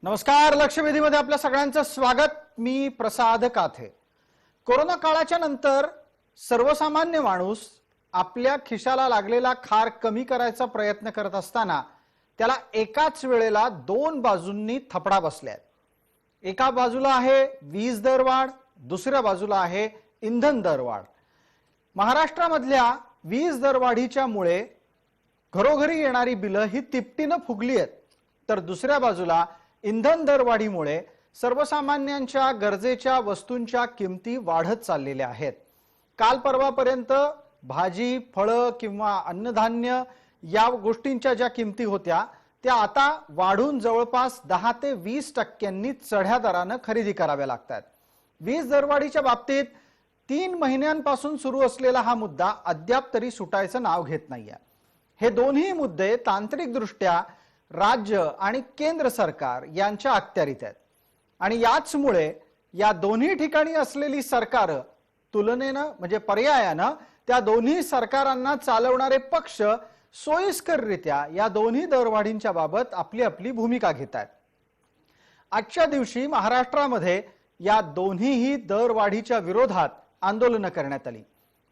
नमस्कार, लक्षवेधीमध्ये आपल्या सगळ्यांचं स्वागत। मी प्रसाद काथे। कोरोना काळाच्या नंतर सर्वसामान्य माणूस आपल्या खिशाला लागलेला खार कमी करायचा प्रयत्न करत असताना त्याला एकाच वेळेला दोन बाजूंनी थपडा बसल्यात। एका बाजूला आहे वीज दरवाढ, दुसऱ्या बाजूला आहे इंधन दरवाढ। महाराष्ट्रामधल्या वीज दरवाढीच्या मुळे घरोघरी येणारी बिलं ही तिपटीने फुगली आहेत, तर दुसऱ्या बाजूला इंधन दरवाढीमुळे सर्वसामान्यांच्या गरजेच्या वस्तूंच्या किमती वाढत चाललेल्या आहेत। काल परवापर्यंत भाजी, फळं किंवा अन्नधान्य या गोष्टींच्या ज्या किमती होत्या त्या आता वाढून जवळपास 10 ते 20% चढ्या दराने खरेदी कराव्या लागतात। वीज दरवाढीच्या बाबतीत 3 महिन्यांपासून सुरू असलेला हा मुद्दा अद्याप तरी सुटायचं नाव घेत नाहीये। हे दोन्ही मुद्दे तांत्रिकदृष्ट्या राज्य आणि केंद्र सरकार यांच्या अखत्यारीत आहेत आणि याचमुळे या दोन्ही ठिकाणी असलेली सरकार तुलनेनं म्हणजे पर्यायानं त्या दोन्ही सरकारांना चालवणारे पक्ष सोयीस्कररित्या या दोन्ही दरवाढींच्या बाबत आपली आपली भूमिका घेतात। आजच्या दिवशी महाराष्ट्रामध्ये या दोन्हीही दरवाढीच्या विरोधात आंदोलन करण्यात आली,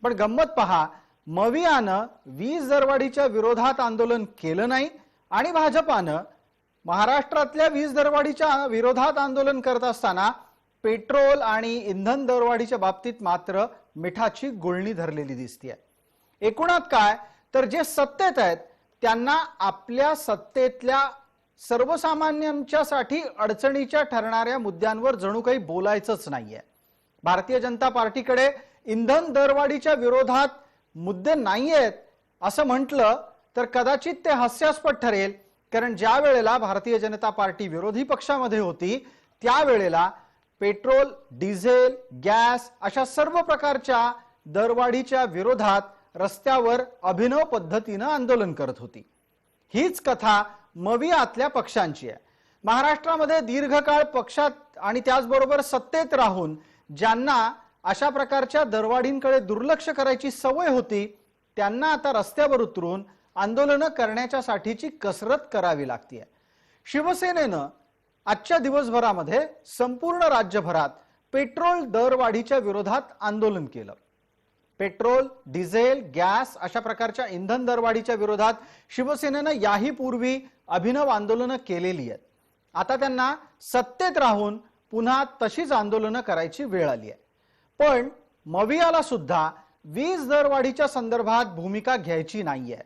पण गंमत पहा, मवियानं वीज दरवाढीच्या विरोधात आंदोलन केलं नाही आणि भाजपानं महाराष्ट्रातल्या वीज दरवाढीच्या विरोधात आंदोलन करत असताना पेट्रोल आणि इंधन दरवाढीच्या बाबतीत मात्र मिठाची गुळणी धरलेली दिसते। एकूणात काय तर जे सत्तेत आहेत त्यांना आपल्या सत्तेतल्या सर्वसामान्यांच्यासाठी अडचणीच्या ठरणाऱ्या मुद्द्यांवर जणू काही बोलायचंच नाहीये। भारतीय जनता पार्टीकडे इंधन दरवाढीच्या विरोधात मुद्दे नाहीयेत असं म्हटलं तर कदाचित ते हास्यास्पद ठरेल, कारण ज्या वेळेला भारतीय जनता पार्टी विरोधी पक्षामध्ये होती त्यावेळेला पेट्रोल, डिझेल, गॅस अशा सर्व प्रकारच्या दरवाढीच्या विरोधात रस्त्यावर अभिनव पद्धतीने आंदोलन करत होती। हीच कथा मवियातल्या पक्षांची आहे। महाराष्ट्रामध्ये दीर्घकाळ पक्षात आणि त्याचबरोबर सत्तेत राहून ज्यांना अशा प्रकारच्या दरवाढींकडे दुर्लक्ष करायची सवय होती त्यांना आता रस्त्यावर उतरून आंदोलन करण्याच्यासाठीची कसरत करावी लागते। शिवसेनेनं आजच्या दिवसभरामध्ये संपूर्ण राज्यभरात पेट्रोल दरवाढीच्या विरोधात आंदोलन केलं। पेट्रोल, डिझेल, गॅस अशा प्रकारच्या इंधन दरवाढीच्या विरोधात शिवसेनेनं याही पूर्वी अभिनव आंदोलन केलेली आहेत। आता त्यांना सत्तेत राहून पुन्हा तशीच आंदोलन करायची वेळ आली आहे। पण मवियाला सुद्धा वीज दरवाढीच्या संदर्भात भूमिका घ्यायची नाहीये।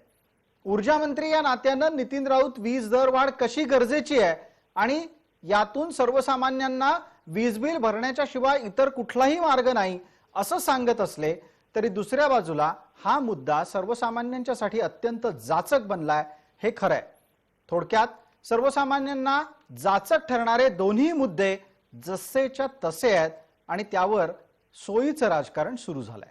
ऊर्जा मंत्री या नात्यानं नितीन राऊत वीज दरवाढ कशी गरजेची आहे आणि यातून सर्वसामान्यांना वीज बिल भरण्याच्या शिवाय इतर कुठलाही मार्ग नाही असं सांगत असले तरी दुसऱ्या बाजूला हा मुद्दा सर्वसामान्यांच्यासाठी अत्यंत जाचक बनलाय हे खरं आहे। थोडक्यात सर्वसामान्यांना जाचक ठरणारे दोन्ही मुद्दे जसेच्या तसे आहेत आणि त्यावर सोयीचं राजकारण सुरू झालंय।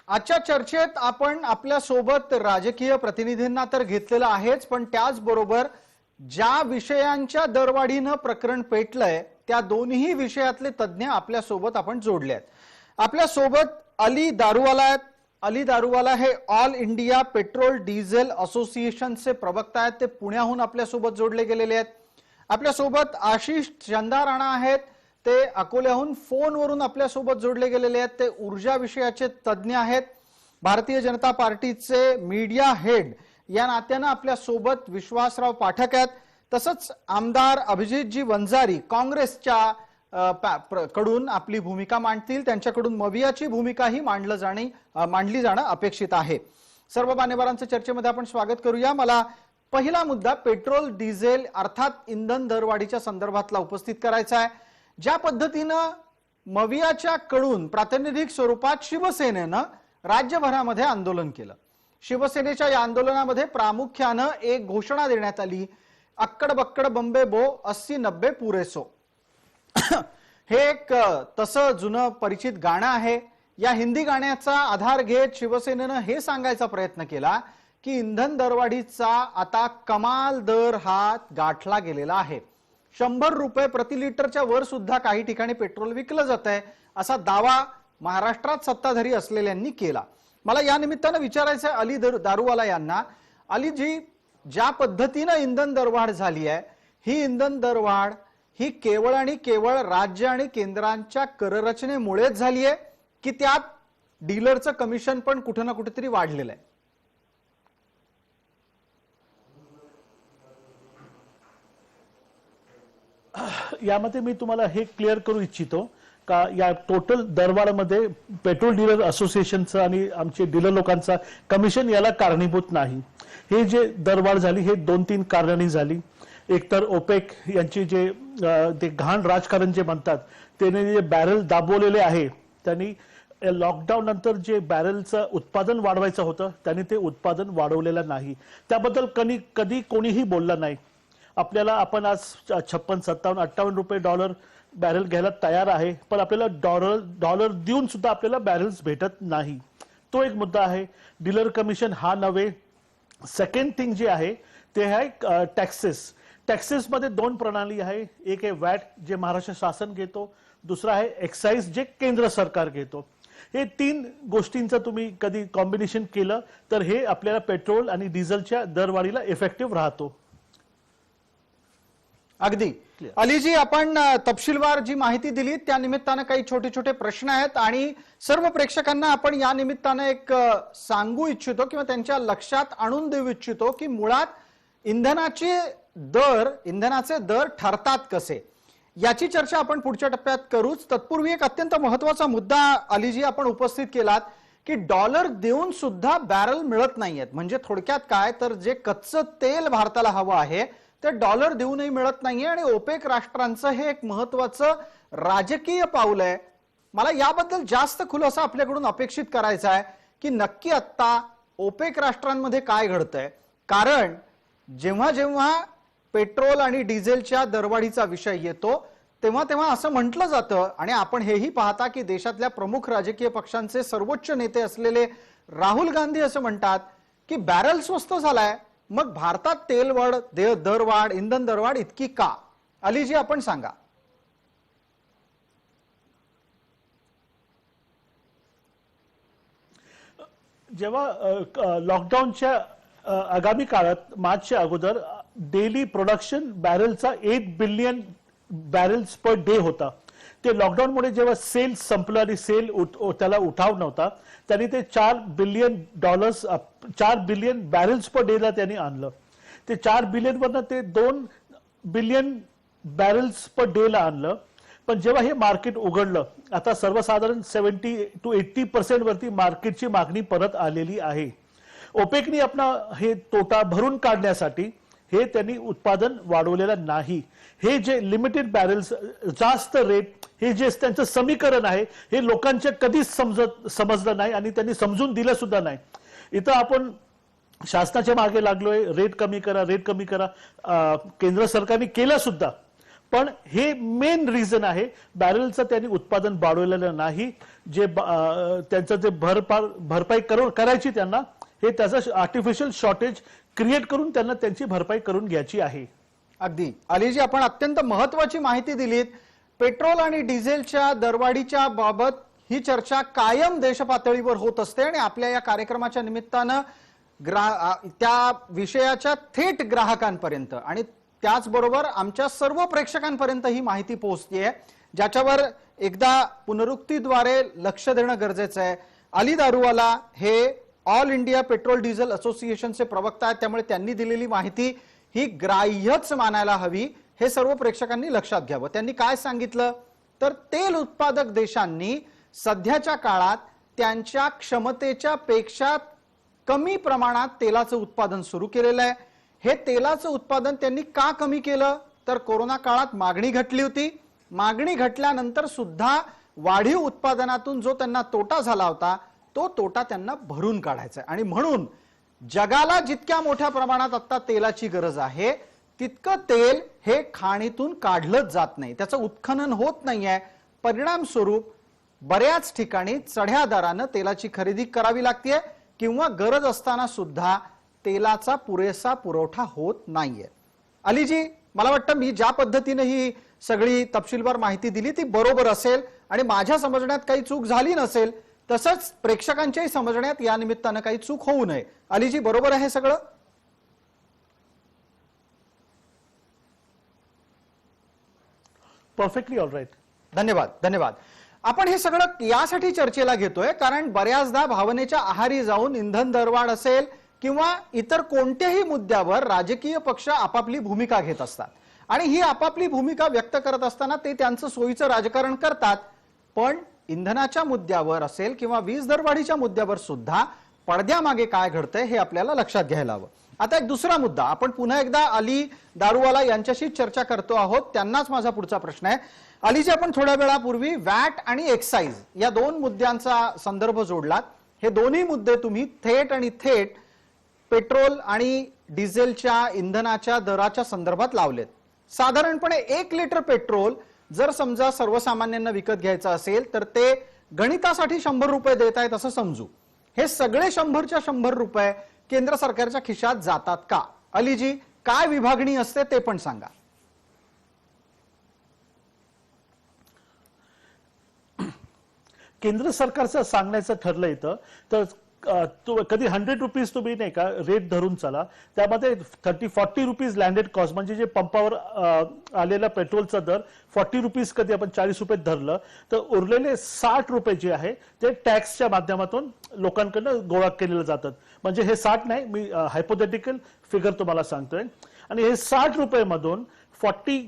आजच्या चर्चेत आपण आपल्या सोबत राजकीय प्रतिनिधींना तर घेतलेलं आहेच, पण त्याचबरोबर ज्या विषयांच्या दरवाढीनं प्रकरण पेटलंय त्या दोन्ही विषयातले तज्ञ आपल्या सोबत आपण जोडले आहेत। आपल्या सोबत अली दारूवाला आहेत। अली दारूवाला हे ऑल इंडिया पेट्रोल डिझेल असोसिएशनचे प्रवक्ता आहेत, ते पुण्याहून आपल्या सोबत जोडले गेलेले आहेत। आपल्या सोबत आशिष चंदा राणा आहेत, ते अकोल्याहून फोनवरून आपल्या सोबत जोडले गेलेले आहेत, ते ऊर्जा विषयाचे तज्ञ आहेत। भारतीय जनता पार्टीचे मीडिया हेड या नात्यानं आपल्या सोबत विश्वासराव पाठक आहेत। तसंच आमदार अभिजितजी वंजारी काँग्रेसच्या कडून आपली भूमिका मांडतील, त्यांच्याकडून मवियाची भूमिकाही मांडली जाणं अपेक्षित आहे। सर्व मान्यवरांचं चर्चेमध्ये आपण स्वागत करूया। मला पहिला मुद्दा पेट्रोल डिझेल अर्थात इंधन दरवाढीच्या संदर्भातला उपस्थित करायचा आहे। ज्या पद्धतीनं मवियाच्या कडून प्रातिनिधिक स्वरूपात शिवसेनेनं राज्यभरामध्ये आंदोलन केलं, शिवसेनेच्या या आंदोलनामध्ये प्रामुख्यानं एक घोषणा देण्यात आली, अक्कड़ बक्कड़ बंबे बो 80-90 पूरे सो। हे एक तसं जुनं परिचित गाणं आहे। या हिंदी गाण्याचा आधार घेत शिवसेनेनं हे सांगायचा प्रयत्न केला की इंधन दरवाढीचा आता कमाल दर हा गाठला गेलेला आहे। 100 रुपये प्रति लिटरच्या वर सुद्धा काही ठिकाणी पेट्रोल विकलं जात आहे असा दावा महाराष्ट्रात सत्ताधारी असलेल्यांनी केला। मला या निमित्तानं विचारायचं आहे अली दारूवाला यांना, अली जी ज्या पद्धतीने इंधन दरवाढ झाली आहे, ही इंधन दरवाढ ही केवळ आणि केवळ राज्य आणि केंद्रांच्या कररचनेमुळेच झाली आहे की त्यात डीलरचं कमिशन पण कुठे ना कुठेतरी वाढलेलं आहे? यामध्ये मी तुम्हाला हे क्लिअर करू इच्छितो का या टोटल दरवाढीमध्ये पेट्रोल डीलर असोसिएशनचं आणि आमचे डीलर लोकांचा कमिशन याला कारणीभूत नाही। हे जे दरवाढ झाली हे 2-3 कारणांनी झाली। एकतर ओपेक यांची जे ते घाण राजकारण जे म्हणतात त्याने जे बॅरल दाबवलेले आहे, त्यांनी लॉकडाऊन नंतर जे बॅरलचं उत्पादन वाढवायचं होतं त्यांनी ते उत्पादन वाढवलेलं नाही। त्याबद्दल कधी कोणीही बोललं नाही। आपल्याला आपण आज 56, 57, 58 रुपये डॉलर बॅरल घ्यायला तयार आहे, पण आपल्याला डॉलर देऊन सुद्धा आपल्याला बॅरल्स भेटत नाही। तो एक मुद्दा आहे। डीलर कमिशन हा नव्हे। सेकंड थिंग जे आहे ते आहे टॅक्सेस मध्ये 2 प्रणाली आहे। एक आहे वॅट जे महाराष्ट्र शासन घेतो, दुसरा आहे एक्साइज जे केंद्र सरकार घेतो। हे 3 गोष्टींचं तुम्ही कधी कॉम्बिनेशन केलं तर हे आपल्याला पेट्रोल आणि डिझेलच्या दरवाढीला इफेक्टिव्ह राहतो। अगदी अलीजी, आपण तपशीलवार जी माहिती दिली त्या निमित्तानं काही छोटे छोटे प्रश्न आहेत आणि सर्व प्रेक्षकांना आपण या निमित्तानं एक सांगू इच्छितो किंवा त्यांच्या लक्षात आणून देऊ इच्छितो की मुळात इंधनाचे दर ठरतात कसे याची चर्चा आपण पुढच्या टप्प्यात करूच। तत्पूर्वी एक अत्यंत महत्त्वाचा मुद्दा अलीजी आपण उपस्थित केलात की डॉलर देऊन सुद्धा बॅरल मिळत नाहीयेत। म्हणजे थोडक्यात काय तर जे कच्चं तेल भारताला हवं आहे ते डॉलर देऊनही मिळत नाहीये आणि ओपेक राष्ट्रांचं हे एक महत्त्वाचं राजकीय पाऊल आहे। मला याबद्दल जास्त खुलासा आपल्याकडून अपेक्षित करायचा आहे की नक्की आता ओपेक राष्ट्रांमध्ये काय घडतंय, कारण जेव्हा जेव्हा पेट्रोल आणि डिझेलच्या दरवाढीचा विषय येतो तेव्हा असं म्हटलं जातं आणि आपण हेही पाहता की देशातल्या प्रमुख राजकीय पक्षांचे सर्वोच्च नेते असलेले राहुल गांधी असं म्हणतात की बॅरल स्वस्त झालाय, मग भारतात तेलवाढ दरवाढ इंधन दरवाढ इतकी का? अलीजी आपण सांगा। जेव्हा लॉकडाऊनच्या आगामी काळात मार्चच्या अगोदर डेली प्रोडक्शन बॅरलचा 8 बिलियन बॅरल्स पर डे होता। ते लॉकडाऊनमुळे जेव्हा सेल संपलं आणि त्याला उठाव नव्हता त्यांनी ते $4 बिलियन बॅरल्स पर डेला त्यांनी आणलं। ते 4 बिलियन वरनं ते 2 बिलियन बॅरल्स पर डेला आणलं। पण जेव्हा हे मार्केट उघडलं आता सर्वसाधारण 70 to 80% वरती मार्केटची मागणी परत आलेली आहे। ओपेकनी आपला हे तोटा भरून काढण्यासाठी हे त्यांनी उत्पादन वाढवलेलं नाही। हे जे लिमिटेड बॅरल्स जास्त रेट हे जे त्यांचं समीकरण आहे हे लोकांच्या कधीच समजलं नाही आणि त्यांनी समजून दिलं सुद्धा नाही। इथं आपण शासनाच्या मागे लागलोय, रेट कमी करा, केंद्र सरकारने केलं सुद्धा, पण हे मेन रिझन आहे बॅरलचं त्यांनी उत्पादन वाढवलेलं नाही। जे त्यांचं जे भरपाई करायची त्यांना हे त्याचं आर्टिफिशियल शॉर्टेज क्रिएट करून त्यांना त्यांची भरपाई करून घ्यायची आहे। अगदी अलीजी, आपण अत्यंत महत्त्वाची माहिती दिलीत। पेट्रोल आणि डिझेलच्या दरवाढीच्या बाबत ही चर्चा कायम देशपातळीवर होत असते आणि आपल्या या कार्यक्रमाच्या निमित्तानं त्या विषयाच्या थेट ग्राहकांपर्यंत आणि त्याचबरोबर आमच्या सर्व प्रेक्षकांपर्यंत ही माहिती पोहोचतेय, ज्याच्यावर एकदा पुनरुक्तीद्वारे लक्ष देणं गरजेचं आहे। अली दारूवाला हे ऑल इंडिया पेट्रोल डिझेल असोसिएशनचे प्रवक्ता आहेत, त्यामुळे त्यांनी दिलेली माहिती ही ग्राह्यच मानायला हवी, हे सर्व प्रेक्षकांनी लक्षात घ्यावं। त्यांनी काय सांगितलं तर तेल उत्पादक देशांनी सध्याच्या काळात त्यांच्या क्षमतेच्या पेक्षा कमी प्रमाणात तेलाचं उत्पादन सुरू केलेलं आहे। हे तेलाचं उत्पादन त्यांनी का कमी केलं तर कोरोना काळात मागणी घटली होती। मागणी घटल्यानंतर सुद्धा वाढीव उत्पादनातून जो त्यांना तोटा झाला होता तो तोटा त्यांना भरून काढायचा आणि म्हणून जगाला जितक्या मोठ्या प्रमाणात आता तेलाची गरज आहे तितकं तेल हे खाणीतून काढलंच जात नाही, त्याचं उत्खनन होत नाहीये। परिणाम स्वरूप बऱ्याच ठिकाणी चढ्या दराने तेलाची खरेदी करावी लागते किंवा गरज असताना सुद्धा तेलाचा पुरेसा पुरवठा होत नाहीये. अलीजी, मला वाटतं मी ज्या पद्धतीने ही सगळी तपशीलवार माहिती दिली ती बरोबर असेल आणि माझ्या समजण्यात काही चूक झाली नसेल, तसंच प्रेक्षकांच्याही समजण्यात या निमित्तानं काही चूक होऊ नये. अलीजी, बरोबर आहे सगळं? Perfectly all right. धन्यवाद, धन्यवाद. आपण हे सगळं यासाठी चर्चेला घेतोय कारण बऱ्याचदा भावनेच्या आहारी जाऊन इंधन दरवाढ असेल किंवा इतर कोणत्याही मुद्द्यावर राजकीय पक्ष आपापली भूमिका घेत असतात आणि ही आपापली भूमिका व्यक्त करत असताना ते त्यांचं सोयीचं राजकारण करतात. पण इंधनाच्या मुद्द्यावर असेल किंवा वीज दरवाढीच्या मुद्द्यावर सुद्धा पडद्यामागे काय घडतंय हे आपल्याला लक्षात घ्यायला हवं. आता एक दुसरा मुद्दा, आपण पुन्हा एकदा अली दारूवाला यांच्याशी चर्चा करतो आहोत. त्यांनाच माझा पुढचा प्रश्न आहे. अलीजी, आपण थोड्या वेळापूर्वी वॅट आणि एक्साइज या दोन मुद्द्यांचा संदर्भ जोडलात. हे दोन्ही मुद्दे तुम्ही थेट आणि थेट पेट्रोल आणि डिझेलच्या इंधनाच्या दराच्या संदर्भात लावलेत. साधारणपणे 1 लिटर पेट्रोल जर समजा सर्वसामान्यांना विकत घ्यायचं असेल तर ते गणितासाठी 100 रुपये देत आहेत असं समजू. हे सगळे 100च्या 100 रुपये केंद्र सरकारच्या खिशात जातात का? अलीजी, काय विभागणी असते ते पण सांगा. केंद्र सरकारचं सांगण्याचं ठरलं इथं तर कधी 100 रुपीज तुम्ही नाही का रेट धरून चला, त्यामध्ये 30-40 रुपीज लँडेड कॉस्ट म्हणजे जे पंपावर आलेला पेट्रोलचा दर 40 रुपीज कधी आपण 40 रुपये धरलं तर उरलेले 60 रुपये जे आहे ते टॅक्सच्या माध्यमातून लोकांकडनं गोळा केलेले जातात. म्हणजे हे 60 नाही, मी हायपोथेटिकल फिगर तुम्हाला सांगतोय. आणि हे 60 रुपये मधून 40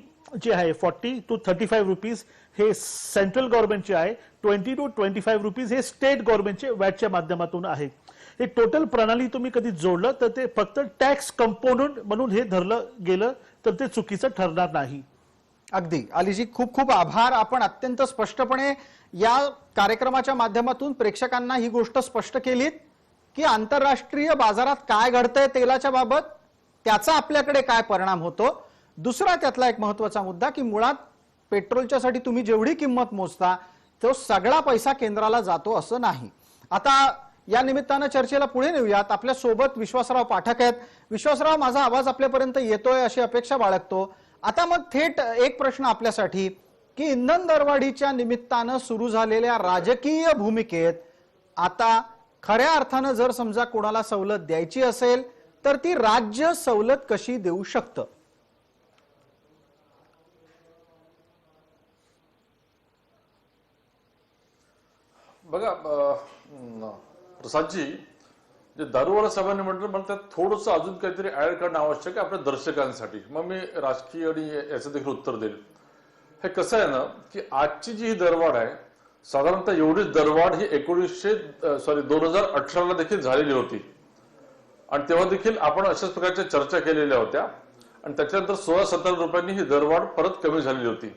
जे आहे 40 to 35 रुपीज हे सेंट्रल गव्हर्नमेंटचे आहे, 20 to 25 रुपीज हे स्टेट गव्हर्नमेंटचे वॅटच्या माध्यमातून आहे. हे टोटल प्रणाली तुम्ही कधी जोडलं तर ते फक्त टॅक्स कंपोनंट म्हणून हे धरलं गेलं तर ते चुकीचं ठरणार नाही. अगदी अलीजी, खूप खूप आभार. आपण अत्यंत स्पष्टपणे या कार्यक्रमाच्या माध्यमातून प्रेक्षकांना ही गोष्ट स्पष्ट केलीत की आंतरराष्ट्रीय बाजारात काय घडतंय तेलाच्या बाबत, त्याचा आपल्याकडे काय परिणाम होतो. दुसरा त्यातला एक महत्त्वाचा मुद्दा की मुळात पेट्रोलच्या साठी तुम्ही जेवढी किंमत मोजता तो सगळा पैसा केंद्राला जातो असं नाही. आता या निमित्तानं चर्चेला पुढे नेऊयात. आपल्या सोबत विश्वासराव पाठक आहेत. विश्वासराव, माझा आवाज आपल्यापर्यंत येतोय अशी अपेक्षा बाळगतो. आता मग थेट एक प्रश्न आपल्यासाठी की इंधन दरवाढीच्या निमित्तानं सुरू झालेल्या राजकीय भूमिकेत आता खऱ्या अर्थानं जर समजा कोणाला सवलत द्यायची असेल तर ती राज्य सवलत कशी देऊ शकतं? बघा प्रसादजी, जे दारूवाला साहेबांनी म्हटलं मला त्यात थोडंसं अजून काहीतरी ऍड करणं आवश्यक आहे आपल्या दर्शकांसाठी. मग मी राजकीय आणि याचं देखील उत्तर देईल. हे कसं आहे ना की आजची जी ही दरवाढ आहे साधारणतः एवढीच दरवाढ ही 2018ला देखील झालेली होती आणि तेव्हा देखील आपण अशाच प्रकारच्या चर्चा केलेल्या होत्या आणि त्याच्यानंतर 16-17 रुपयांनी ही दरवाढ परत कमी झालेली होती.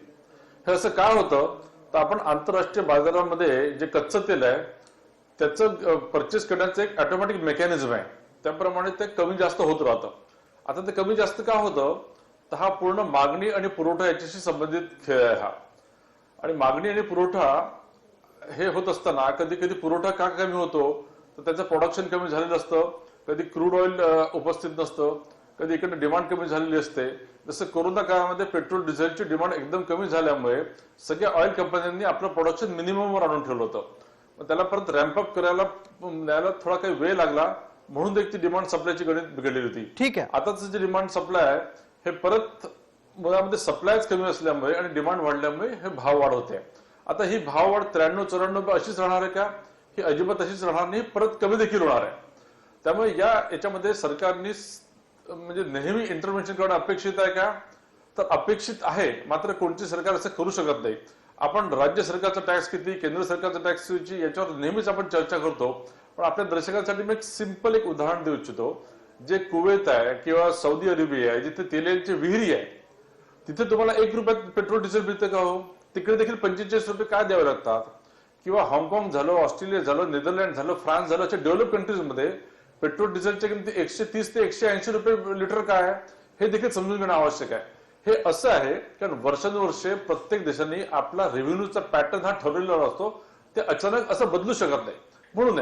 हे असं काय होतं तर आपण आंतरराष्ट्रीय बाजारामध्ये जे कच्चं तेल आहे त्याचं परचेस करण्याचं एक ऑटोमॅटिक मेकॅनिझम आहे, त्याप्रमाणे ते कमी जास्त होत राहतं. आता ते कमी जास्त का होतं तर हा पूर्ण मागणी आणि पुरवठा याच्याशी संबंधित खेळ आहे हा. आणि मागणी आणि पुरवठा हे होत असताना कधी कधी पुरवठा का कमी होतो तर त्याचं प्रोडक्शन कमी झालेलं असतं, कधी क्रूड ऑइल उपस्थित नसतं, कधी इकडे डिमांड कमी झालेली असते. जसं कोरोना काळामध्ये पेट्रोल डिझेलची डिमांड एकदम कमी झाल्यामुळे सगळ्या ऑइल कंपन्यांनी आपलं प्रोडक्शन मिनिममवर आणून ठेवलं होतं. मग त्याला परत रॅम्पअप करायला थोडा काही वेळ लागला म्हणून ती डिमांड सप्लायची गणित बिघडलेली होती. ठीक आहे. आताच जे डिमांड सप्लाय आहे हे परत मुळामध्ये सप्लायच कमी असल्यामुळे आणि डिमांड वाढल्यामुळे हे भाव वाढ होते. आता ही भाव वाढ 93-94 अशीच राहणार आहे का? ही अजिबात अशीच राहणार नाही, परत कमी देखील होणार आहे. त्यामुळे याच्यामध्ये सरकारने म्हणजे नेहमी इंटरव्हेन्शन करणं अपेक्षित आहे का? तर अपेक्षित आहे, मात्र कोणती सरकार असं करू शकत नाही. आपण राज्य सरकारचा टॅक्स किती, केंद्र सरकारचा टॅक्स किती याच्यावर नेहमीच आपण चर्चा करतो. पण आपल्या दर्शकांसाठी मी एक सिंपल एक उदाहरण देऊ इच्छितो. जे कुवेत आहे किंवा सौदी अरेबिया आहे जिथे तेलाची विहिरी आहे तिथे तुम्हाला 1 रुपयात पेट्रोल डिझेल मिळतं का हो? तिकडे देखील 45 रुपये काय द्यावे लागतात? किंवा हाँगकाँग झालं, ऑस्ट्रेलिया झालं, नेदरलँड झालं, फ्रान्स झालं, अशा डेव्हलप कंट्रीजमध्ये पेट्रोल डिझेलच्या किमती 130 ते 180 रुपये लिटर काय आहे हे देखील समजून घेणं आवश्यक आहे. हे असं आहे कारण वर्षानुवर्षे प्रत्येक देशांनी आपला रेव्हेन्यूचा पॅटर्न हा ठरवलेला असतो, ते अचानक असं बदलू शकत नाही. म्हणून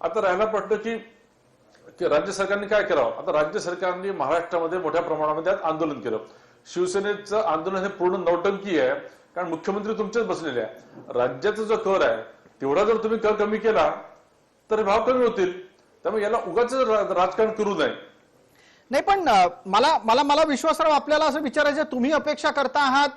आता राहायला पडतं की की राज्य सरकारने काय करावं. आता राज्य सरकारने महाराष्ट्रामध्ये मोठ्या प्रमाणामध्ये आज आंदोलन केलं. शिवसेनेचं आंदोलन हे पूर्ण नौटंकी आहे, कारण मुख्यमंत्री तुमचेच बसलेले आहे. राज्याचा जो कर आहे तेवढा जर तुम्ही कर कमी केला तर भाव कमी होतील. त्यामुळे याला उगाच राजकारण करू नये. नाही, पण मला मला मला विश्वासराव आपल्याला असं विचारायचं, तुम्ही अपेक्षा करता आहात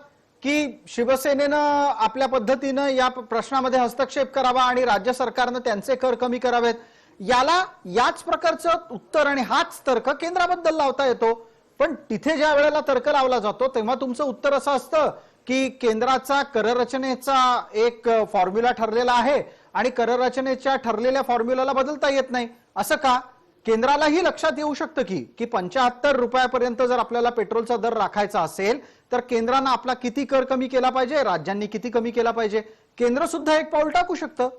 की शिवसेनेनं आपल्या पद्धतीनं या प्रश्नामध्ये हस्तक्षेप करावा आणि राज्य सरकारनं त्यांचे कर कमी करावेत, याच प्रकारचं उत्तर आणि हाच तर्क केंद्राबद्दल लावता येतो. पण तिथे ज्या वेळेला तर्क लावला जातो तेव्हा तुमचं उत्तर असं असतं की केंद्राचा कररचनेचा एक फॉर्म्युला ठरलेला आहे आणि कररचनेच्या ठरलेल्या फॉर्म्युलाला बदलता येत नाही. असं का? केंद्रालाही लक्षात येऊ शकतं की 75 रुपयापर्यंत जर आपल्याला पेट्रोलचा दर राखायचा असेल तर केंद्रानं आपला किती कर कमी केला पाहिजे, राज्यांनी किती कमी केला पाहिजे. केंद्र सुद्धा एक पाऊल टाकू शकतं.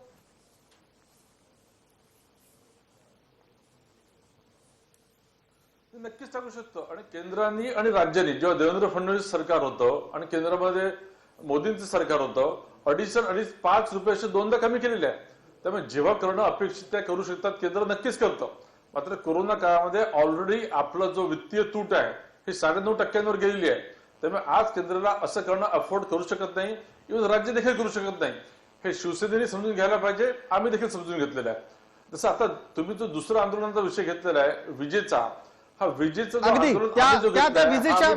नक्कीच टाकू शकतो. आणि केंद्राने आणि राज्यांनी, जेव्हा देवेंद्र फडणवीस सरकार होतं आणि केंद्रामध्ये मोदींचं सरकार होतं, 2.5 रुपयाचे दोनदा कमी केलेले आहे. त्यामुळे जेव्हा करणं अपेक्षित आहे करू शकतात, केंद्र नक्कीच करतं. मात्र कोरोना काळामध्ये ऑलरेडी आपला जो वित्तीय तूट आहे ही 9.5% गेलेली आहे. त्यामुळे आज केंद्राला असं करणं अफोर्ड करू शकत नाही, इव्हन राज्य देखील करू शकत नाही. हे शिवसेनेने समजून घ्यायला पाहिजे, आम्ही देखील समजून घेतलेलं आहे. जसं आता तुम्ही जो दुसरा आंदोलनाचा विषय घेतलेला आहे विजेचा, हा विजेचा अगदी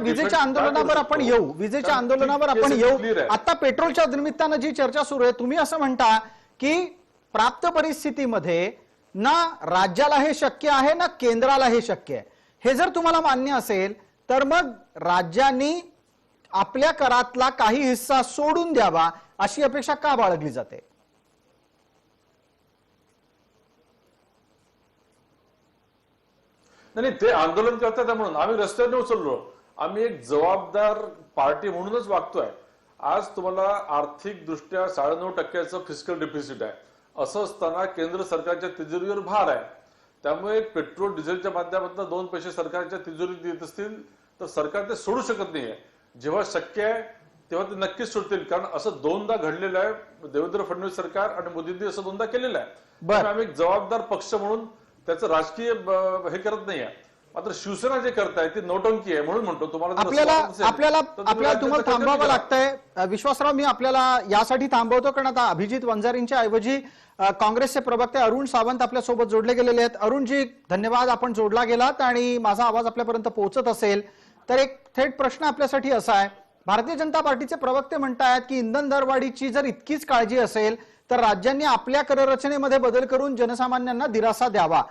विजेच्या आंदोलनावर आपण येऊ. विजेच्या आंदोलनावर आपण येऊ. आता पेट्रोलच्या निमित्तानं जी चर्चा सुरू आहे, तुम्ही असं म्हणता की प्राप्त परिस्थितीमध्ये ना राज्याला हे शक्य आहे ना केंद्राला हे शक्य आहे. हे जर तुम्हाला मान्य असेल तर मग राज्यांनी आपल्या करातला काही हिस्सा सोडून द्यावा अशी अपेक्षा का बाळगली जाते? नाही, ते आंदोलन करतात म्हणून आम्ही रस्त्याने उचललो. आम्ही एक जबाबदार पार्टी म्हणूनच वागतोय. आज तुम्हाला आर्थिक दृष्ट्या 9.5% फिस्कल डिफिसिट आहे. असं असताना केंद्र सरकारच्या तिजोरीवर भार आहे. त्यामुळे पेट्रोल डिझेलच्या माध्यमातून 2 पैसे सरकारच्या तिजोरीत देत असतील तर सरकार ते सोडू शकत नाहीये. जेव्हा शक्य आहे तेव्हा ते नक्कीच सोडतील, कारण असं दोनदा घडलेलं आहे. देवेंद्र फडणवीस सरकार आणि मोदींनी असं दोनदा केलेलं आहे. आम्ही एक जबाबदार पक्ष म्हणून त्याचं राजकीय हे करत नाहीये. मात्र शिवसेना जे करताय ती नौटंकी आहे. म्हणून म्हणतो तुम्हाला तुम्हाला थांबावं लागतंय. विश्वासराव, मी आपल्याला यासाठी थांबवतो कारण आता अभिजित वंजारींच्या ऐवजी काँग्रेसचे प्रवक्ते अरुण सावंत आपल्या सोबत जोडले गेलेले आहेत. अरुणजी, धन्यवाद, आपण जोडला गेलात आणि माझा आवाज आपल्यापर्यंत पोहोचत असेल तर एक थेट प्रश्न आपल्यासाठी असा आहे. भारतीय जनता पार्टीचे प्रवक्ते म्हणतात की इंधन दरवाढीची जर इतकीच काळजी असेल तर राज्यांनी आपल्या कररचनेमध्ये बदल करून जनसामान्यांना दिलासा द्यावा.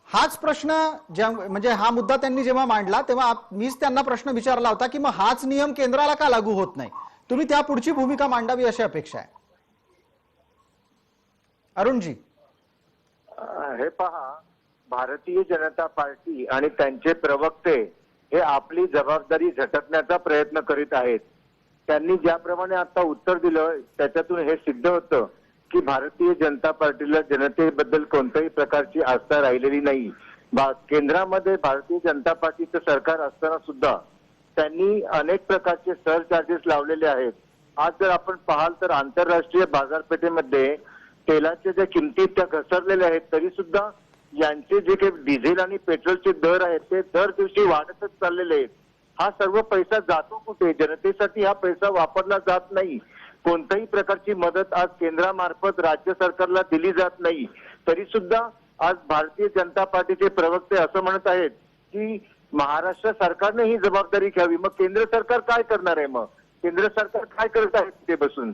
हाच प्रश्न म्हणजे हा मुद्दा त्यांनी जेव्हा मांडला तेव्हा मीच त्यांना प्रश्न विचारला होता की मग हाच नियम केंद्राला का लागू होत नाही. तुम्ही त्या पुढची भूमिका मांडावी अशी अपेक्षा आहे. अरुणजी, हे पहा, भारतीय जनता पार्टी आणि त्यांचे प्रवक्ते हे आपली जबाबदारी झटकण्याचा प्रयत्न करीत आहेत. त्यांनी ज्याप्रमाणे आता उत्तर दिलं त्याच्यातून हे सिद्ध होतं की भारतीय जनता पार्टीला जनतेबद्दल कोणत्याही प्रकारची आस्था राहिलेली नाही. केंद्रामध्ये भारतीय जनता पार्टीचं सरकार असताना सुद्धा त्यांनी अनेक प्रकारचे सरचार्जेस लावलेले आहेत. आज जर आपण पाहाल तर आंतरराष्ट्रीय बाजारपेठेमध्ये तेलाच्या ज्या किमती त्या घसरलेल्या आहेत, तरी सुद्धा यांचे जे काही डिझेल आणि पेट्रोलचे दर आहेत ते दर दिवशी वाढतच चाललेले आहेत. हा सर्व पैसा जातो कुठे? जनतेसाठी हा पैसा वापरला जात नाही. कोणत्याही प्रकारची मदत आज केंद्रामार्फत राज्य सरकारला दिली जात नाही. तरी सुद्धा आज भारतीय जनता पार्टीचे प्रवक्ते असं म्हणत आहेत की महाराष्ट्र सरकारने ही जबाबदारी घ्यावी. मग केंद्र सरकार काय करणार आहे? मग केंद्र सरकार काय करत आहे तिथे बसून?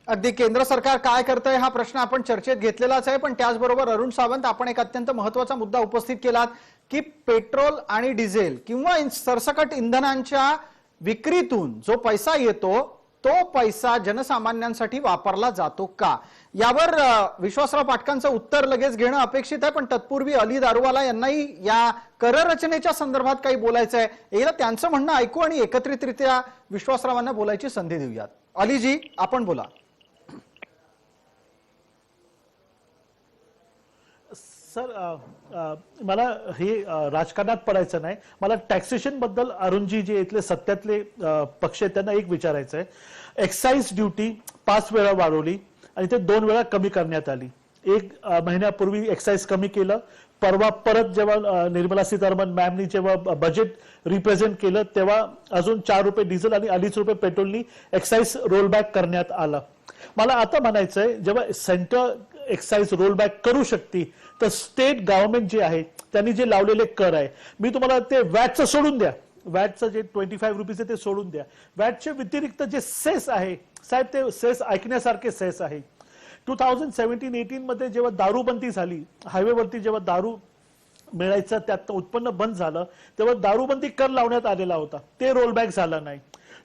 अगदी केंद्र सरकार काय करतंय हा प्रश्न आपण चर्चेत घेतलेलाच आहे. पण त्याचबरोबर अरुण सावंत, आपण एक अत्यंत महत्वाचा मुद्दा उपस्थित केलात की पेट्रोल आणि डिझेल किंवा सरसकट इंधनांच्या विक्रीतून जो पैसा येतो तो पैसा जनसामान्यांसाठी वापरला जातो का, यावर विश्वासराव पाटकांचं उत्तर लगेच घेणं अपेक्षित आहे. पण तत्पूर्वी अली दारुवाला यांनाही या कररचनेच्या संदर्भात काही बोलायचं आहे. एकदा त्यांचं म्हणणं ऐकू आणि एकत्रितरित्या विश्वासरावांना बोलायची संधी देऊयात. अलीजी, आपण बोला. सर, मला हे राजकारणात पडायचं नाही. मला टॅक्सेशन बद्दल अरुणजी जे इथले सत्यातले पक्ष आहेत त्यांना एक विचारायचं आहे. एक्साईज ड्युटी 5 वेळा वाढवली आणि ते 2 वेळा कमी करण्यात आली. 1 महिन्यापूर्वी एक्साईज कमी केलं, परवा परत जेव्हा निर्मला सीतारामन मॅमनी जेव्हा बजेट रिप्रेझेंट केलं तेव्हा अजून 4 रुपये डिझेल आणि 2.5 रुपये पेट्रोलनी एक्साईज रोलबॅक करण्यात आला. मला आता म्हणायचंय जेव्हा सेंटर एक्साईज रोलबॅक करू शकते तर स्टेट गव्हर्नमेंट जे आहे त्यांनी जे लावलेले कर आहे, मी तुम्हाला ते वॅटचं सोडून द्या, वॅटचं जे 25 रुपीज आहे ते सोडून द्या, वॅटच्या व्यतिरिक्त जे सेस आहे साहेब ते सेस ऐकण्यासारखे सेस आहे. 2017-18 मध्ये जेव्हा दारूबंदी झाली, हायवेवरती जेव्हा दारू मिळायचं त्यात उत्पन्न बंद झालं तेव्हा दारूबंदी कर लावण्यात आलेला होता, ते रोलबॅक झालं नाही.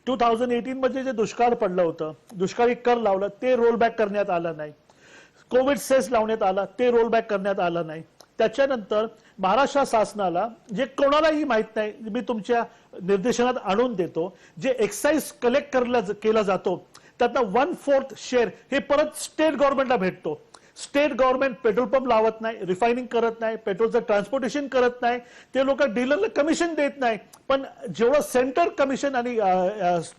2018 मध्ये जे दुष्काळ पडलं होतं, दुष्काळी कर लावलं ते रोलबॅक करण्यात आलं नाही. कोविड सेस लावण्यात आला ते रोलबॅक करण्यात आलं नाही. त्याच्यानंतर महाराष्ट्र शासनाला जे कोणालाही माहित नाही, मी तुमच्या निर्देशनात आणून देतो, जे एक्साईज कलेक्ट केला जातो त्यातनं 1/4 शेअर हे परत स्टेट गव्हर्नमेंटला भेटतो. स्टेट गव्हर्नमेंट पेट्रोल पंप लावत नाही, रिफायनिंग करत नाही, पेट्रोलचं ट्रान्सपोर्टेशन करत नाही, ते लोक डीलरला कमिशन देत नाही, पण जेवढं सेंटर कमिशन आणि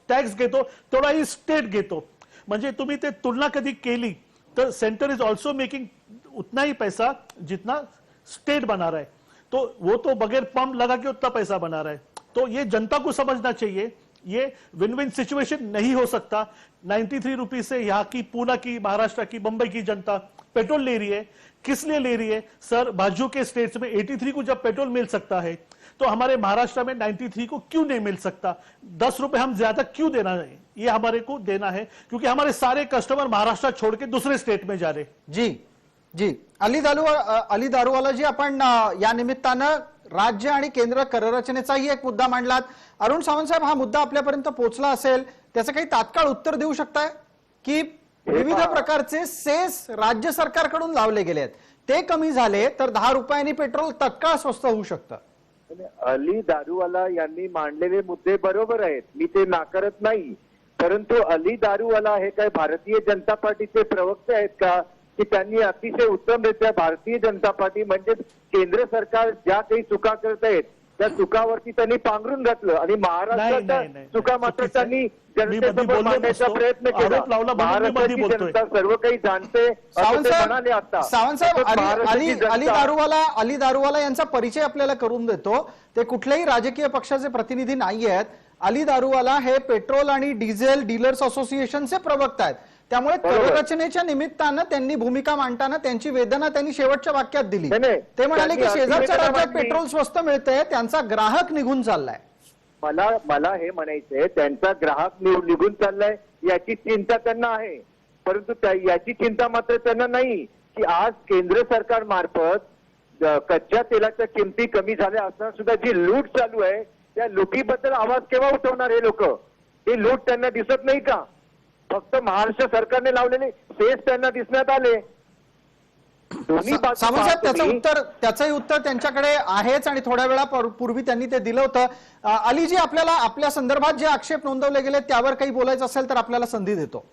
टॅक्स घेतो तेवढाही स्टेट घेतो. म्हणजे तुम्ही ते तुलना कधी केली तर सेंटर इज ऑल्सो मेकिंग उतना ही पैसा जितना स्टेट बना रहा है, तो वो तो बगैर पंप लगा के उतना पैसा बना रहा है. तो ये जनता को समझना चाहिए, ये विन विन सिचुएशन नहीं हो सकता. 93 रुपीज से यहाँ की, पूना की, महाराष्ट्र की, मुंबई की जनता पेट्रोल ले रही है. किस लिए ले रही है सर? बाजू के स्टेट्स में 83 को जब पेट्रोल मिल सकता है तो हमारे महाराष्ट्र में 93 को क्यों नहीं मिल सकता? 10 रुपए हम ज्यादा क्यों देना है? ये हमारे को देना है क्योंकि हमारे सारे कस्टमर महाराष्ट्र छोड़ के दूसरे स्टेट में जा रहे. जी जी, अली दारूवाला जी, आपण या निमित्तानं राज्य आणि केंद्र कररचनेचाही एक मुद्दा मांडलात. अरुण सावंत साहेब, हा मुद्दा आपल्यापर्यंत पोहोचला असेल, त्याचं काही तात्काळ उत्तर देऊ शकताय की विविध प्रकारचे सेस राज्य सरकारकडून लावले गेले आहेत, ते कमी झाले तर 10 रुपयांनी पेट्रोल तत्काळ स्वस्त होऊ शकतं? अली दारूवाला यांनी मांडलेले मुद्दे बरोबर आहेत, मी ते नाकारत नाही, परंतु अली दारूवाला हे काय भारतीय जनता पार्टीचे प्रवक्ते आहेत का की त्यांनी अतिशय उत्तमरित्या भारतीय जनता पार्टी म्हणजे केंद्र सरकार ज्या काही चुका करत आहेत त्या चुकावरती त्यांनी पांघरून घातलं आणि महाराष्ट्राच्या चुका मात्र त्यांनी जनतेसमोर मांडण्याचा प्रयत्न केला. महाराष्ट्राची जनता सर्व काही जाणते असं ते म्हणाले. आता सावंत साहेब, अली दारूवाला यांचा परिचय आपल्याला करून देतो. ते कुठल्याही राजकीय पक्षाचे प्रतिनिधी नाही आहेत. अली दारूवाला हे पेट्रोल आणि डिझेल डीलर्स असोसिएशनचे प्रवक्ते आहेत. त्यामुळे कररचनेच्या निमित्तानं त्यांनी भूमिका मांडताना त्यांची वेदना त्यांनी शेवटच्या वाक्यात दिली. ते म्हणाले की शेजारच्या राज्यात पेट्रोल स्वस्त मिळतंय, त्यांचा ग्राहक निघून चाललाय. मला हे म्हणायचंय, त्यांचा ग्राहक निघून चाललाय याची चिंता त्यांना आहे, परंतु याची चिंता मात्र त्यांना नाही की आज केंद्र सरकार मार्फत कच्च्या तेलाच्या किमती कमी झाल्या असताना सुद्धा जी लूट चालू आहे त्या लुटीबद्दल आवाज केव्हा उठवणार हे लोक? ही लूट त्यांना दिसत नाही का? फक्त महाराष्ट्र सरकारने लावलेले सेस त्यांना दिसण्यात आले. सावंत साहेब, त्याचंही उत्तर त्यांच्याकडे आहेच आणि थोड्या वेळापूर्वी त्यांनी ते दिलं होतं. अलीजी, आपल्याला आपल्या संदर्भात जे आक्षेप नोंदवले गेले त्यावर काही बोलायचं असेल तर आपल्याला संधी देतो.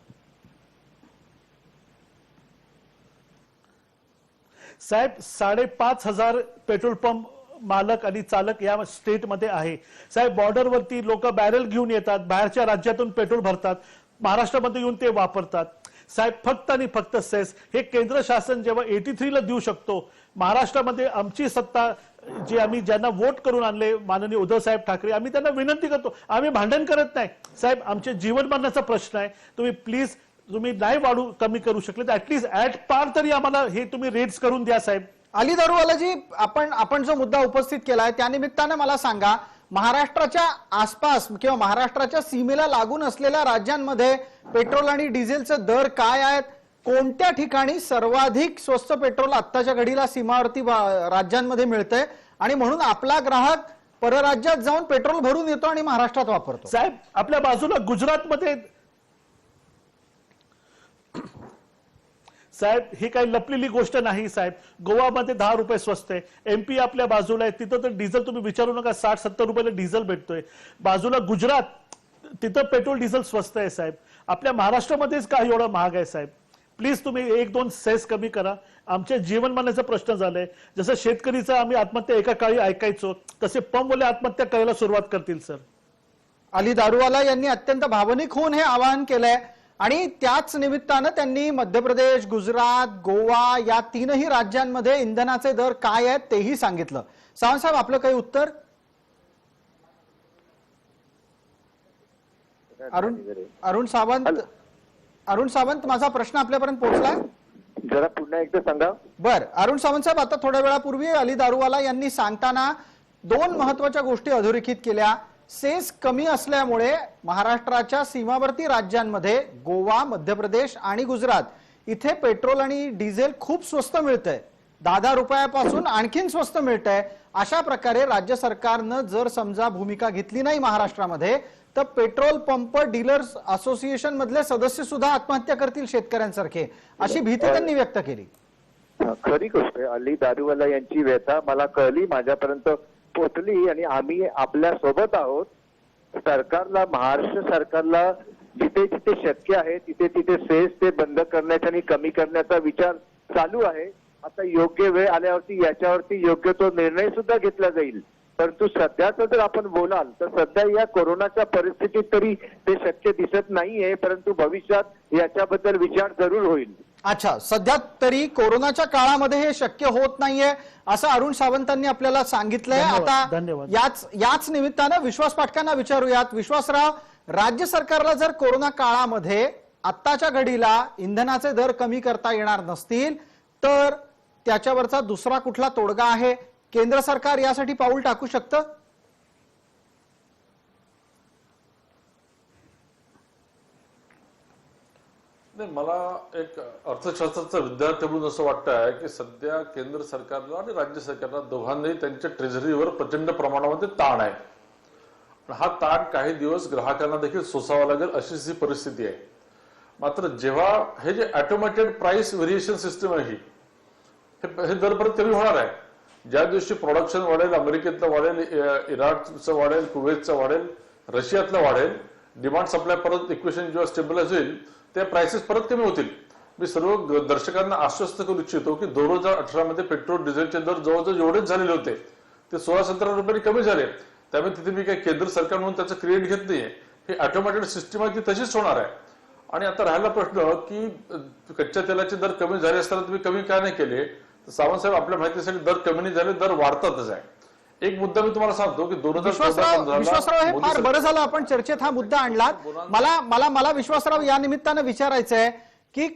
साहेब, 5,500 पेट्रोल पंप मालक आणि चालक या स्टेटमध्ये आहे. साहेब, बॉर्डरवरती लोक बॅरल घेऊन येतात, बाहेरच्या राज्यातून पेट्रोल भरतात, महाराष्ट्रामध्ये येऊन ते वापरतात. साहेब, फक्त आणि फक्त सेस हे केंद्र शासन जेव्हा 83 ला देऊ शकतो, महाराष्ट्रामध्ये आमची सत्ता जे आम्ही ज्यांना वोट करून आणले माननीय उद्धव साहेब ठाकरे, आम्ही त्यांना विनंती करतो, आम्ही भांडण करत नाही साहेब, आमचे जीवन मरणाचा प्रश्न आहे, तुम्ही प्लीज तुम्ही नाही वाढू कमी करू शकले तर ऍटलीस्ट ऍट पार तरी आम्हाला हे तुम्ही रेट्स करून द्या. साहेब, अली दारूवालाजी, आपण जो मुद्दा उपस्थित केलाय त्यानिमित्तानं मला सांगा, महाराष्ट्राच्या आसपास किंवा महाराष्ट्राच्या सीमेला लागून असलेल्या राज्यांमध्ये पेट्रोल आणि डिझेलचे दर काय आहेत? कोणत्या ठिकाणी सर्वाधिक स्वस्त पेट्रोल आत्ताच्या घडीला सीमावर्ती राज्यांमध्ये मिळतंय आणि म्हणून आपला ग्राहक परराज्यात जाऊन पेट्रोल भरून येतो आणि महाराष्ट्रात वापरतो? साहेब, आपल्या बाजूला गुजरातमध्ये साहेब ही काही लपलेली गोष्ट नाही. साहेब, गोवामध्ये 10 रुपये स्वस्त आहे, एमपी आपल्या बाजूला आहे, तिथं तर डिझेल तुम्ही विचारू नका, 60-70 रुपयाला डिझेल भेटतोय. बाजूला गुजरात, तिथं पेट्रोल डिझेल स्वस्त आहे. साहेब, आपल्या महाराष्ट्रामध्येच का एवढं महाग आहे? साहेब, प्लीज तुम्ही 1-2 सेस कमी करा. आमच्या जीवन मरणाचा प्रश्न झालाय. जसं शेतकरीचा आम्ही आत्महत्या एका काळी ऐकायचो, तसे पंपवाले आत्महत्या करायला सुरुवात करतील. सर, अली दारूवाला यांनी अत्यंत भावनिक होऊन हे आवाहन केलंय. आणि त्याच निमित्तानं त्यांनी मध्य प्रदेश, गुजरात, गोवा या तीनही राज्यांमध्ये इंधनाचे दर काय आहेत तेही सांगितलं. सावंत साहेब, आपलं काही उत्तर? अरुण सावंत, माझा प्रश्न आपल्यापर्यंत पोहोचलाय? जरा पुन्हा एकदा सांगा. बर, अरुण सावंत साहेब, आता थोड्या वेळापूर्वी अली दारूवाला यांनी सांगताना दोन महत्वाच्या गोष्टी अधोरेखित केल्या. सेस कमी असल्यामुळे महाराष्ट्राच्या सीमावर्ती राज्यांमध्ये गोवा, मध्य प्रदेश आणि गुजरात इथे पेट्रोल आणि डिझेल खूप स्वस्त मिळतंय, 10 रुपयापासून आणखीन स्वस्त मिळतंय. अशा प्रकारे राज्य सरकारनं जर समजा भूमिका घेतली नाही महाराष्ट्रामध्ये, तर पेट्रोल पंप डीलर्स असोसिएशन मधले सदस्य सुद्धा आत्महत्या करतील शेतकऱ्यांसारखे, अशी भीती त्यांनी व्यक्त केली. खरी गोष्ट आहे. अली दारूवाला यांची व्यथा मला कळली, माझ्यापर्यंत पोहोचली आणि आम्ही आपल्या सोबत आहोत. सरकारला, महाराष्ट्र सरकारला जिथे जिथे शक्य आहे तिथे तिथे सेस ते बंद करण्याचा आणि कमी करण्याचा विचार चालू आहे. आता योग्य वेळ आल्यावरती याच्यावरती योग्य तो निर्णय सुद्धा घेतला जाईल. परंतु सध्याचं जर आपण बोलाल तर सध्या या कोरोनाच्या परिस्थितीत तरी ते शक्य दिसत नाहीये, परंतु भविष्यात याच्याबद्दल विचार जरूर होईल. अच्छा, सध्या तरी कोरोनाच्या काळामध्ये हे शक्य होत नाहीये असं अरुण सावंतांनी आपल्याला सांगितलंय. धन्यवाद. आता याच निमित्तानं विश्वास पाटकांना विचारूयात. विश्वासराव, राज्य सरकारला जर कोरोना काळामध्ये आत्ताच्या घडीला इंधनाचे दर कमी करता येणार नसतील तर त्याच्यावरचा दुसरा कुठला तोडगा आहे? केंद्र सरकार यासाठी पाऊल टाकू शकतं? नाही, मला एक अर्थशास्त्राचा विद्यार्थी म्हणून असं वाटतं आहे की सध्या केंद्र सरकारला आणि राज्य सरकारला दोघांनाही त्यांच्या ट्रेझरीवर प्रचंड प्रमाणामध्ये ताण आहे. हा ताण काही दिवस ग्राहकांना देखील सोसावा लागेल अशीच ही परिस्थिती आहे. मात्र जेव्हा हे जे ऑटोमॅटेड प्राइस व्हेरिएशन सिस्टम आहे हे दर परत कमी होणार आहे. ज्या दिवशी प्रोडक्शन वाढेल, अमेरिकेतलं वाढेल, इराकचं वाढेल, कुवेतचं वाढेल, रशियातलं वाढेल, डिमांड सप्लाय परत इक्वेशन जेव्हा स्टेबलाइज होईल त्या प्राइसेस परत कमी होतील. मी सर्व दर्शकांना आश्वस्त करू इच्छितो की 2018 मध्ये पेट्रोल डिझेलचे दर जवळजवळ एवढेच झालेले होते, ते 16-17 रुपयांनी कमी झाले. त्यामुळे तिथे मी काही केंद्र सरकार म्हणून त्याचं क्रेडिट घेत नाहीये. ही ऑटोमॅटेड सिस्टम आहे ती तशीच होणार आहे. आणि आता राहिला प्रश्न की कच्च्या तेलाचे दर कमी झाले असताना तुम्ही कमी का नाही केले? सावंत साहेब, आपल्या माहितीसाठी दर कमी नाही झाले, दर वाढतातच आहे. एक मुद्दा मी तुम्हाला सांगतो की विश्वासराव, हे फार बरं झालं आपण चर्चेत हा मुद्दा आणलात. मला विश्वासराव या निमित्तानं विचारायचं आहे की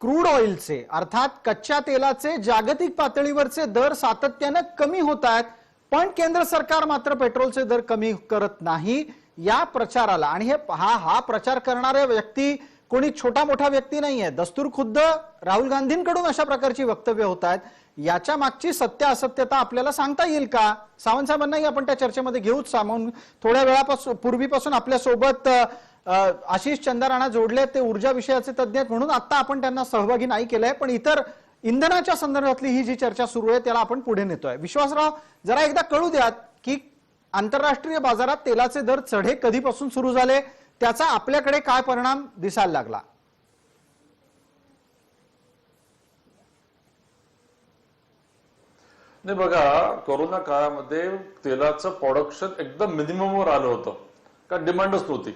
क्रूड ऑइलचे अर्थात कच्च्या तेलाचे जागतिक पातळीवरचे दर सातत्यानं कमी होत आहेत, पण केंद्र सरकार मात्र पेट्रोलचे दर कमी करत नाही. या प्रचाराला, आणि हा प्रचार करणाऱ्या व्यक्ती कोणी छोटा मोठा व्यक्ती नाहीये, दस्तूर खुद्द राहुल गांधींकडून अशा प्रकारची वक्तव्य होत आहेत. याच्या मागची सत्य असत्यता आपल्याला सांगता येईल का? सावंत साहेबांनाही आपण त्या चर्चेमध्ये घेऊच. सामावून थोड्या पूर्वीपासून आपल्या सोबत आशिष चंदाराणा जोडले, ते ऊर्जा विषयाचे तज्ञ आहेत म्हणून आता आपण त्यांना सहभागी नाही केलंय, पण इतर इंधनाच्या संदर्भातली ही जी चर्चा सुरू आहे त्याला आपण पुढे नेतोय. विश्वासराव, जरा एकदा कळू द्यात की आंतरराष्ट्रीय बाजारात तेलाचे दर चढे कधीपासून सुरू झाले, त्याचा आपल्याकडे काय परिणाम दिसायला लागला? नाही बघा, कोरोना काळामध्ये तेलाचं प्रोडक्शन एकदम मिनिममवर आलं होतं, कारण डिमांडच नव्हती.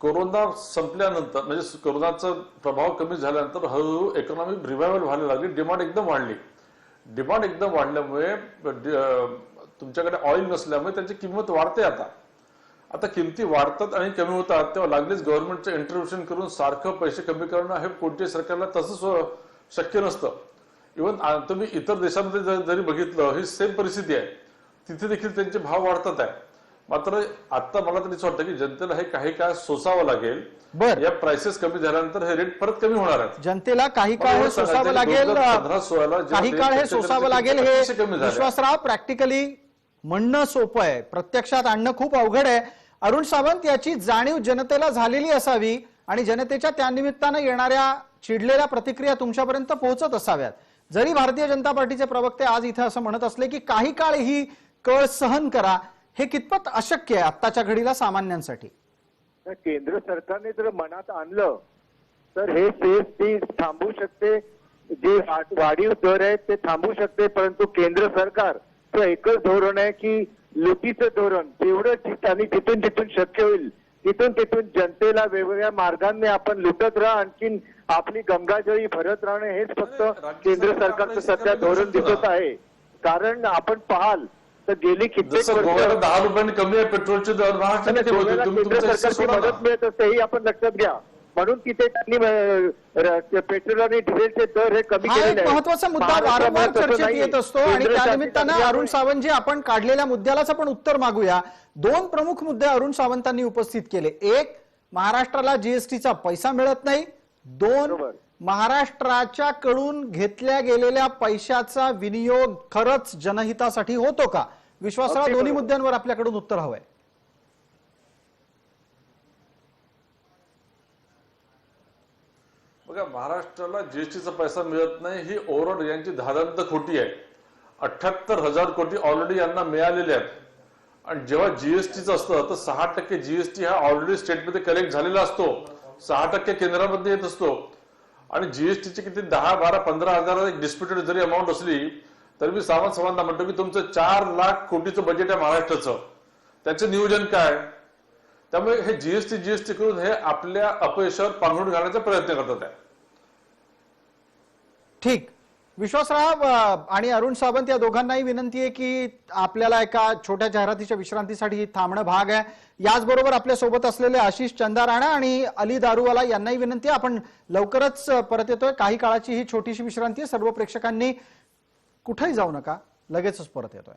कोरोना संपल्यानंतर म्हणजे कोरोनाचा प्रभाव कमी झाल्यानंतर हळूहळू इकॉनॉमी रिवायवल व्हायला लागली, डिमांड एकदम वाढली. डिमांड एकदम वाढल्यामुळे तुमच्याकडे ऑइल नसल्यामुळे त्याची किंमत वाढते. आता किमती वाढतात आणि कमी होतात तेव्हा लागलीच गव्हर्नमेंटचं इंटरव्हेन्शन करून सारखं पैसे कमी करणं हे कोणत्याही सरकारला तसंच शक्य नसतं. इव्हन तुम्ही इतर देशांमध्ये जरी बघितलं ही सेम परिस्थिती आहे, तिथे देखील त्यांचे भाव वाढतात आहे. मात्र आता मला तरी वाटतं की जनतेला हे काही काळ सोसावं लागेल. या प्राइसेस कमी झाल्यानंतर हे रेट परत कमी होणार आहेत. जनतेला काही काळ हे सोसावं लागेल, काही काळ हे सोसावं लागेल. हे विश्वासराव, प्रॅक्टिकली म्हणणं सोपं आहे, प्रत्यक्षात आणणं खूप अवघड आहे. अरुण सावंत, याची जाणीव जनतेला झालेली असावी आणि जनतेच्या त्यानिमित्तानं येणाऱ्या चिडलेल्या प्रतिक्रिया तुमच्यापर्यंत पोहोचत असाव्यात. जरी भारतीय जनता पार्टीचे प्रवक्ते आज इथे असं म्हणत असले की काही काळ ही कळ सहन करा, हे कितपत अशक्य आहे आत्ताच्या घडीला सामान्यांसाठी? केंद्र सरकारने जर मनात आणलं तर हे सेस ती थांबवू शकते, जे वाढीव दर आहेत ते थांबवू शकते. परंतु केंद्र सरकार एकच धोरण आहे की लुटीचं धोरण, जेवढं आणि जिथून जिथून शक्य होईल तिथून जनतेला वेगवेगळ्या मार्गांनी आपण लुटत राहा, आणखीन आपली गंगाजळी भरत राहणे हेच फक्त केंद्र सरकारचं सध्या धोरण दिसत आहे. कारण आपण पाहाल तर गेली कित्येक जसं गोव्याला वर्ष 10 रुपयांनी कमी आहे पेट्रोलचे दर, महाराष्ट्रात किती होते? तुम्ही केंद्र तुमचा हिस्सा सरकारची सोडा ना. मदत मिळत असते हे आपण लक्षात घ्या. म्हणून तिथे त्यांनी पेट्रोल आणि डिझेलचे दर हे कमी हा केलेले एक आहेत. महत्वाचा मुद्दा महाराष्ट्रामध्ये वारंवार तसं चर्चेत नाही. येत असतो आणि केंद्र त्या शासित निमित्तानं असल्यामुळे अरुण सावंत जी आपण काढलेल्या मुद्द्यालाच आपण उत्तर मागूया. 2 प्रमुख मुद्दे अरुण सावंतांनी उपस्थित केले. एक, महाराष्ट्राला जीएसटीचा पैसा मिळत नाही. 2, बरोबर. महाराष्ट्राच्या कडून घेतल्या गेलेल्या पैशाचा विनियोग खरंच जनहितासाठी होतो का? विश्वासराव, अगदी दोन्ही बरोबर. मुद्द्यांवर आपल्याकडून उत्तर हवंय. बघा, महाराष्ट्राला जीएसटीचा पैसा मिळत नाही ही ओव्हरऑल यांची धादांत खोटी आहे. 78,000 कोटी ऑलरेडी यांना मिळालेले आहेत. आणि जेव्हा जीएसटीचं असतं तर 6% जीएसटी हा ऑलरेडी स्टेटमध्ये कलेक्ट झालेला असतो, 6% केंद्रामध्ये येत असतो. आणि जीएसटीचे किती 10, 12, 15 हजार एक डिस्प्युटेड जरी अमाऊंट असली तर मी सावंतांना म्हणतो की तुमचं 4 लाख कोटीचं बजेट आहे महाराष्ट्राचं, त्याचं नियोजन काय? त्यामुळे हे जीएसटी करून हे आपल्या अपयशावर पांघरून घालण्याचा प्रयत्न करतात आहे. ठीक. विश्वासराव आणि अरुण सावंत या दोघांनाही विनंती आहे की आपल्याला एका छोट्या जाहिरातीच्या विश्रांतीसाठी थांबणं भाग आहे. याचबरोबर आपल्या सोबत असलेले आशिष चंदाराणा आणि अली दारूवाला यांनाही विनंती आहे, आपण लवकरच परत येतोय. काही काळाची ही छोटीशी विश्रांती आहे. सर्व प्रेक्षकांनी कुठेही जाऊ नका, लगेचच परत येतोय.